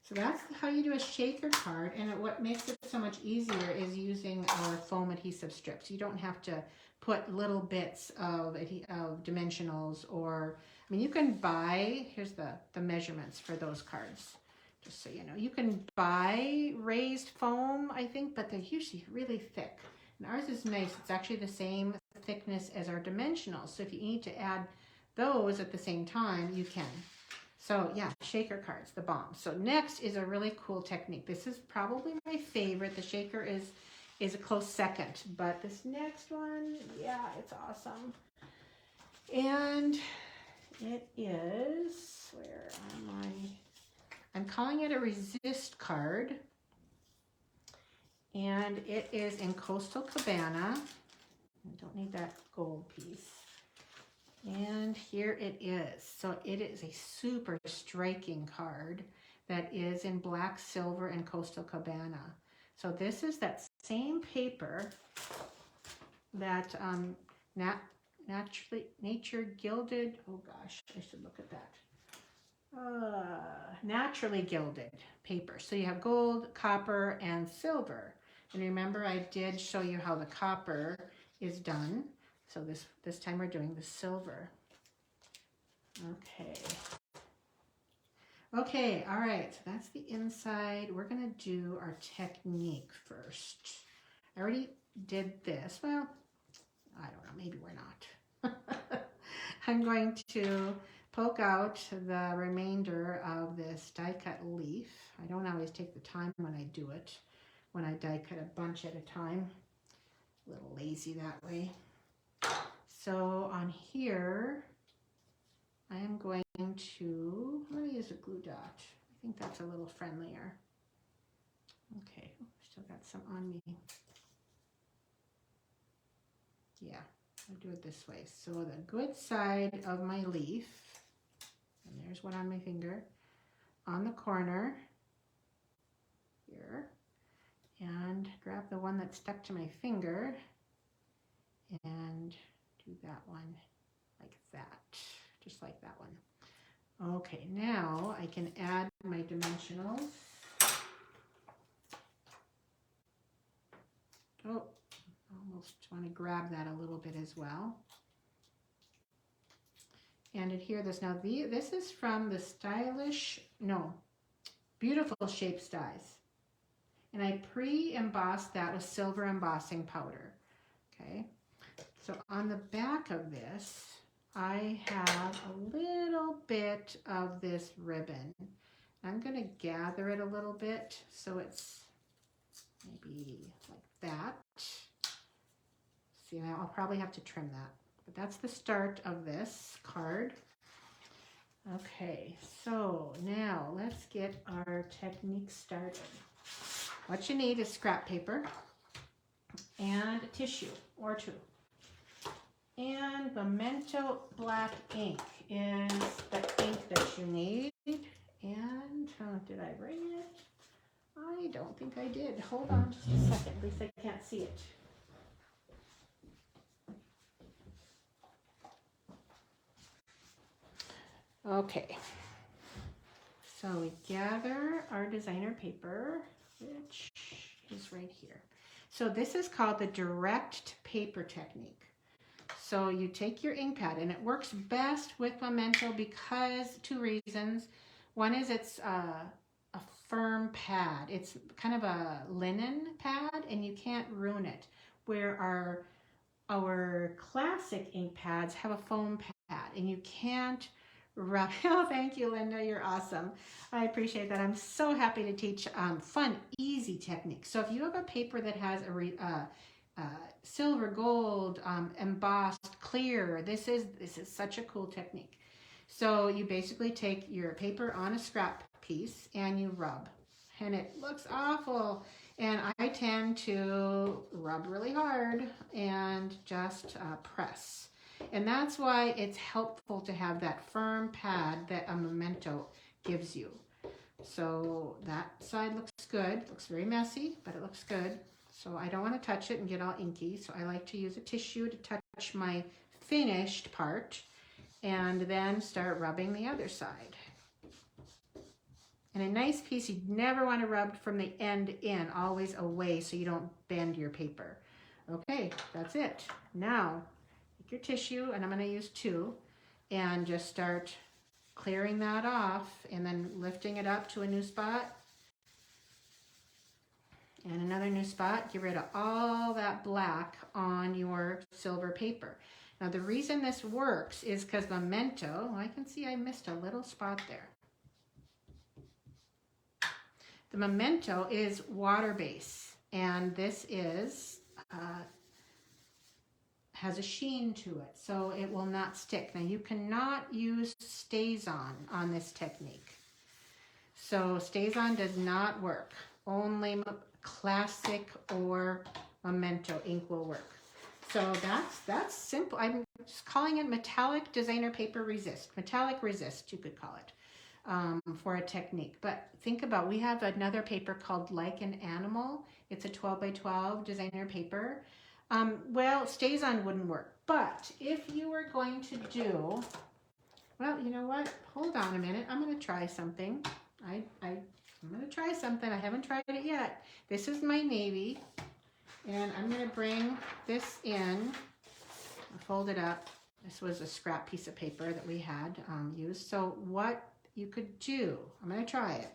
So that's how you do a shaker card, and what makes it so much easier is using our foam adhesive strips. You don't have to put little bits of dimensionals, or, I mean, you can buy, here's the measurements for those cards, just so you know. You can buy raised foam, I think, but they're usually really thick. And ours is nice. It's actually the same thickness as our dimensionals. So if you need to add those at the same time, you can. So yeah, shaker cards, the bomb. So next is a really cool technique. This is probably my favorite. The shaker is a close second, but this next one, yeah, it's awesome. And it is, where am I? I'm calling it a resist card. And it is in Coastal Cabana. I don't need that gold piece. And here it is. So it is a super striking card that is in black, silver, and Coastal Cabana. So this is that same paper that Nature Gilded, oh gosh, I should look at that. Naturally gilded paper. So you have gold, copper, and silver. And remember, I did show you how the copper is done. So this time we're doing the silver. Okay. Okay, all right, so that's the inside. We're gonna do our technique first. I already did this. Well, I don't know, maybe we're not. I'm going to poke out the remainder of this die cut leaf. I don't always take the time when I do it, when I die cut a bunch at a time. A little lazy that way. So on here, I am going to, let me use a glue dot. I think that's a little friendlier. Okay, still got some on me. Yeah, I'll do it this way. So the good side of my leaf, and there's one on my finger, on the corner here, and grab the one that's stuck to my finger and do that one like that, just like that one. Okay, now I can add my dimensionals. Oh, almost want to grab that a little bit as well. And adhere this. Now this is from the Beautiful Shapes dies. And I pre-embossed that with silver embossing powder. Okay, so on the back of this, I have a little bit of this ribbon. I'm going to gather it a little bit so it's maybe like that. See, I'll probably have to trim that. But that's the start of this card. Okay, so now let's get our technique started. What you need is scrap paper and tissue or two. And Memento black ink is the ink that you need. And did I bring it? I don't think I did. Hold on just a second. At least I can't see it. Okay. So we gather our designer paper, which is right here. So this is called the direct paper technique. So you take your ink pad, and it works best with Memento because two reasons. One is it's a firm pad. It's kind of a linen pad, and you can't ruin it. Where our classic ink pads have a foam pad, and you can't rub. Oh, thank you, Linda. You're awesome. I appreciate that. I'm so happy to teach fun, easy techniques. So if you have a paper that has a silver, gold, embossed, clear. This is such a cool technique. So you basically take your paper on a scrap piece and you rub, and it looks awful. And I tend to rub really hard and just press. And that's why it's helpful to have that firm pad that a Memento gives you. So that side looks good. It looks very messy, but it looks good. So I don't want to touch it and get all inky. So I like to use a tissue to touch my finished part and then start rubbing the other side. And a nice piece, you never want to rub from the end in, always away so you don't bend your paper. Okay, that's it. Now, take your tissue, and I'm going to use two, and just start clearing that off and then lifting it up to a new spot. And another new spot, get rid of all that black on your silver paper. Now the reason this works is because Memento, I can see I missed a little spot there. The Memento is water-based, and this is has a sheen to it, so it will not stick. Now you cannot use StazOn this technique. So StazOn does not work. Only classic or Memento ink will work. So that's simple. I'm just calling it metallic designer paper resist. Metallic resist, you could call it, for a technique. But think about, we have another paper called Like an Animal. It's a 12 by 12 designer paper. Well, stays on wouldn't work. But if you were going to do, well, you know what? Hold on a minute. I'm going to try something. I'm going to try something. I haven't tried it yet. This is my navy. And I'm going to bring this in. I'll fold it up. This was a scrap piece of paper that we had used. So what you could do, I'm going to try it.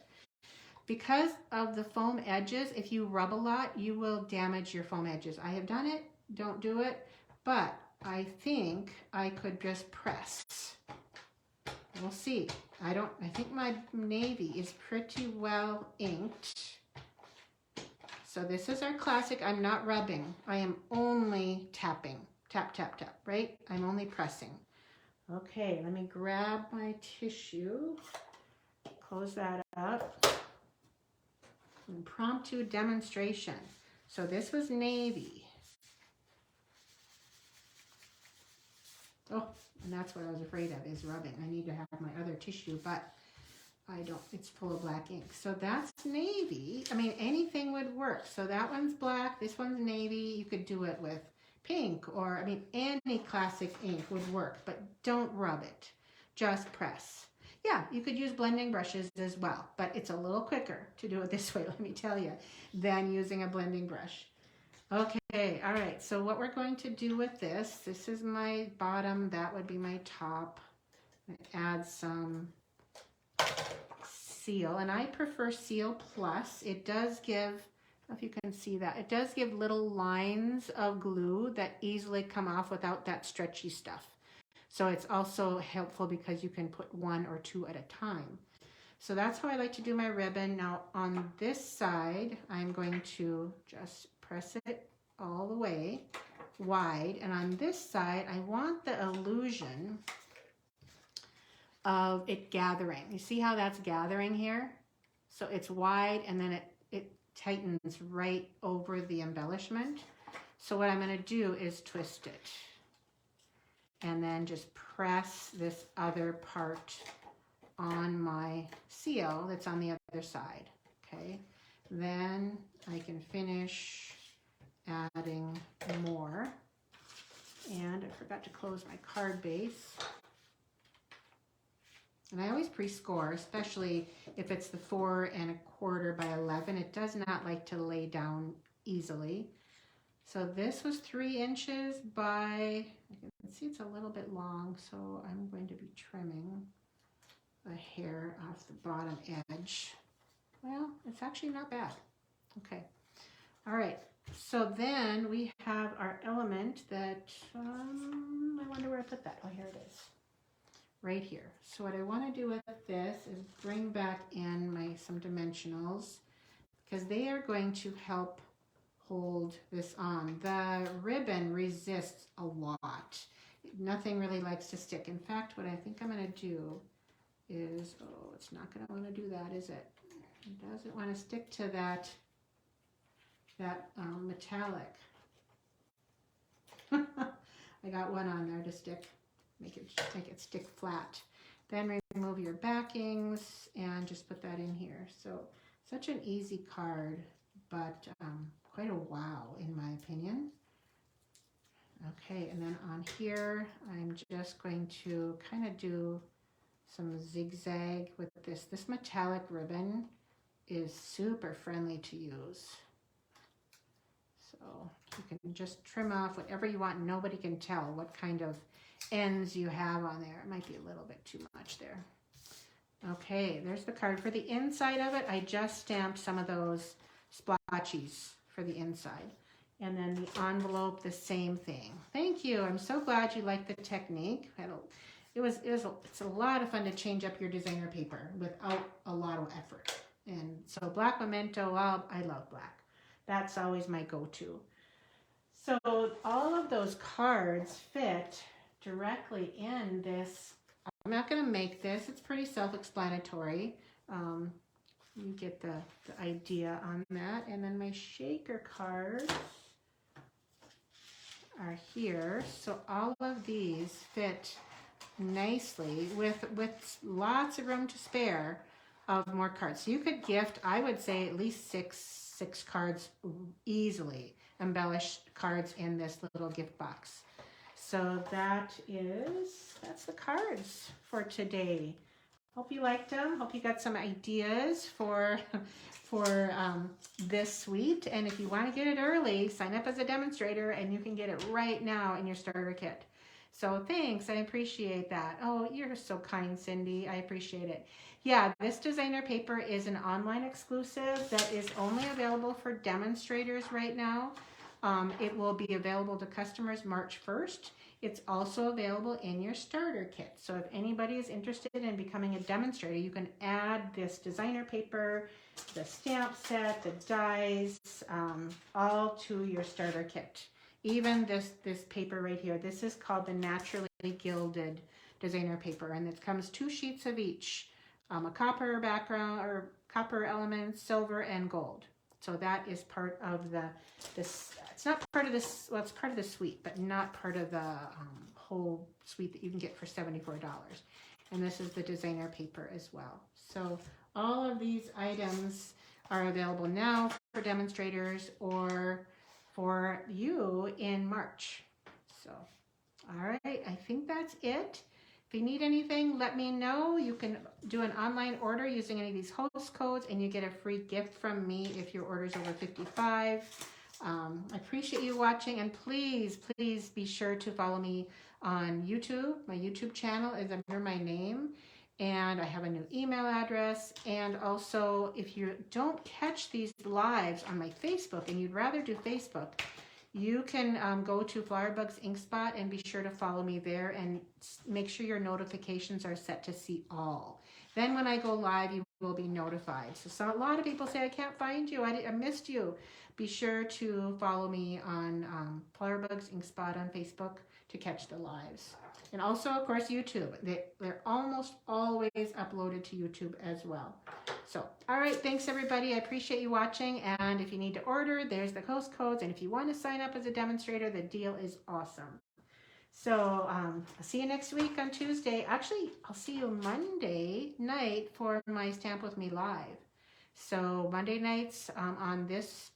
Because of the foam edges, if you rub a lot, you will damage your foam edges. I have done it. Don't do it. But I think I could just press. We'll see. I think my navy is pretty well inked. So this is our classic. I'm not rubbing. I am only tapping. Tap, tap, tap, right? I'm only pressing. Okay, let me grab my tissue. Close that up. Impromptu demonstration. So this was navy. Oh, and that's what I was afraid of, is rubbing. I need to have my other tissue, but I don't, it's full of black ink. So that's navy. I mean, anything would work. So that one's black, this one's navy. You could do it with pink, or, I mean, any classic ink would work, but don't rub it. Just press. Yeah, you could use blending brushes as well, but it's a little quicker to do it this way, let me tell you, than using a blending brush. Okay, all right, so what we're going to do with this is my bottom, that would be my top. Add some seal, and I prefer Seal Plus. It does give, I don't know if you can see that, it does give little lines of glue that easily come off without that stretchy stuff. So it's also helpful because you can put one or two at a time. So that's how I like to do my ribbon. Now on this side, I'm going to just press it all the way wide. And on this side, I want the illusion of it gathering. You see how that's gathering here? So it's wide, and then it tightens right over the embellishment. So what I'm going to do is twist it. And then just press this other part on my seal that's on the other side, okay? Then I can finish adding more. And I forgot to close my card base. And I always pre-score, especially if it's the 4 1/4 by 11. It does not like to lay down easily. So this was 3 inches by, you can see it's a little bit long, so I'm going to be trimming a hair off the bottom edge. Well, it's actually not bad. Okay. All right. So then we have our element that, I wonder where I put that. Oh, here it is. Right here. So what I want to do with this is bring back in some dimensionals, because they are going to help hold this on. The ribbon resists a lot. Nothing really likes to stick. In fact, what I think I'm going to do is, oh, it's not going to want to do that, is it? It doesn't want to stick to that metallic. I got one on there to stick, make it stick flat. Then remove your backings and just put that in here. So such an easy card, but quite a wow in my opinion. Okay, and then on here, I'm just going to kind of do some zigzag with this. This metallic ribbon is super friendly to use. So you can just trim off whatever you want. Nobody can tell what kind of ends you have on there. It might be a little bit too much there. Okay, there's the card. For the inside of it, I just stamped some of those splotchies for the inside. And then the envelope, the same thing. Thank you. I'm so glad you like the technique. It's a lot of fun to change up your designer paper without a lot of effort. And so black memento, well, I love black. That's always my go-to. So all of those cards fit directly in this. I'm not going to make this. It's pretty self-explanatory. You get the idea on that. And then my shaker cards are are here. So all of these fit nicely with lots of room to spare of more cards. So you could gift, I would say, at least six cards easily, embellished cards in this little gift box. So that's the cards for today. Hope you liked them. Hope you got some ideas for this suite. And if you want to get it early, sign up as a demonstrator and you can get it right now in your starter kit. So thanks, I appreciate that. Oh, you're so kind, Cindy. I appreciate it. Yeah, this designer paper is an online exclusive that is only available for demonstrators right now. It will be available to customers March 1st. It's also available in your starter kit. So if anybody is interested in becoming a demonstrator, you can add this designer paper, the stamp set, the dies, all to your starter kit. Even this paper right here, this is called the Naturally Gilded designer paper, and it comes 2 sheets of each, a copper background or copper elements, silver, and gold. So that is part of this. It's not part of this. Well, it's part of the suite, but not part of the whole suite that you can get for $74. And this is the designer paper as well. So all of these items are available now for demonstrators or for you in March. So, all right, I think that's it. If you need anything, let me know. You can do an online order using any of these host codes and you get a free gift from me if your order is over 55. I appreciate you watching, and please be sure to follow me on YouTube. My YouTube channel is under my name, and I have a new email address. And also, if you don't catch these lives on my Facebook and you'd rather do Facebook, you can go to Flowerbug's Inkspot and be sure to follow me there and make sure your notifications are set to see all. Then when I go live, you will be notified. So a lot of people say, I can't find you, I missed you. Be sure to follow me on Flowerbug's Inkspot on Facebook to catch the lives. And also, of course, YouTube. They're almost always uploaded to YouTube as well. So, all right, thanks everybody. I appreciate you watching. And if you need to order, there's the host codes. And if you want to sign up as a demonstrator, the deal is awesome. So, I'll see you next week on Tuesday. Actually, I'll see you Monday night for my Stamp With Me Live. So, Monday nights on this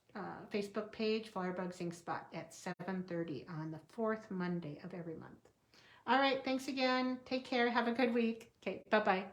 Facebook page, Flowerbug's Inkspot at 7:30 on the 4th Monday of every month. All right, thanks again. Take care. Have a good week. Okay, bye-bye.